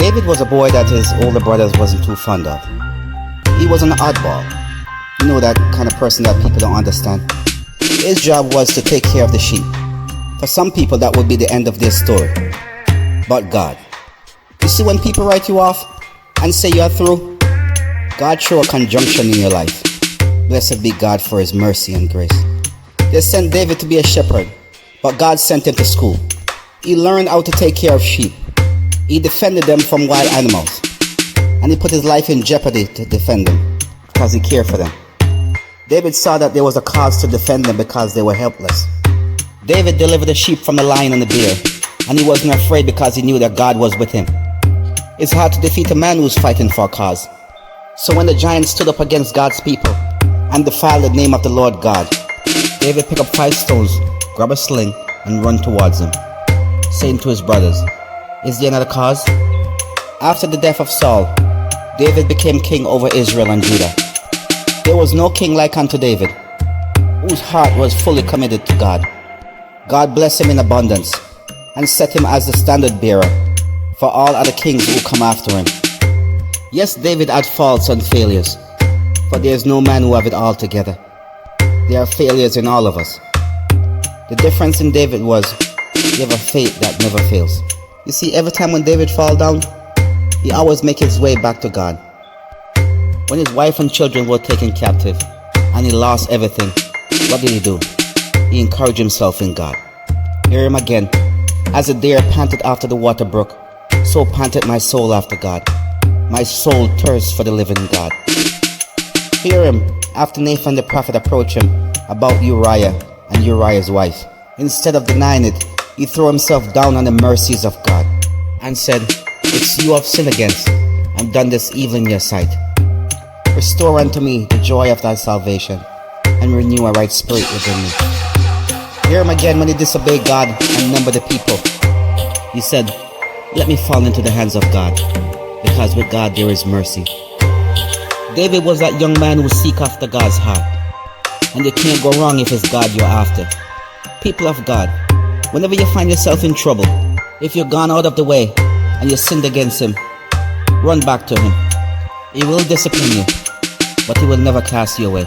David was a boy that his older brothers wasn't too fond of. He was an oddball. You know, that kind of person that people don't understand. His job was to take care of the sheep. For some people, that would be the end of their story. But God. You see, when people write you off and say you're through, God threw a conjunction in your life. Blessed be God for his mercy and grace. They sent David to be a shepherd, but God sent him to school. He learned how to take care of sheep. He defended them from wild animals. And he put his life in jeopardy to defend them, because he cared for them. David saw that there was a cause to defend them because they were helpless. David delivered the sheep from the lion and the bear, and he wasn't afraid because he knew that God was with him. It's hard to defeat a man who's fighting for a cause. So when the giants stood up against God's people and defiled the name of the Lord God, David picked up 5 stones, grabbed a sling, and run towards them, saying to his brothers, "Is there another cause?" After the death of Saul, David became king over Israel and Judah. There was no king like unto David, whose heart was fully committed to God. God blessed him in abundance and set him as the standard bearer for all other kings who come after him. Yes, David had faults and failures, but there is no man who have it all together. There are failures in all of us. The difference in David was he have a faith that never fails. You see, every time when David fall down, he always make his way back to God. When his wife and children were taken captive and he lost everything, what did he do? He encouraged himself in God. Hear him again. As the deer panted after the water brook, so panted my soul after God. My soul thirsts for the living God. Hear him after Nathan the prophet approached him about Uriah and Uriah's wife. Instead of denying it, he threw himself down on the mercies of God and said, "It's you I've sinned against, and done this evil in your sight. Restore unto me the joy of thy salvation, and renew a right spirit within me." Hear him again when he disobeyed God and numbered the people. He said, "Let me fall into the hands of God, because with God there is mercy." David was that young man who seek after God's heart, and you can't go wrong if it's God you're after. People of God, whenever you find yourself in trouble, if you've gone out of the way and you sinned against him, run back to him. He will discipline you, but he will never cast you away.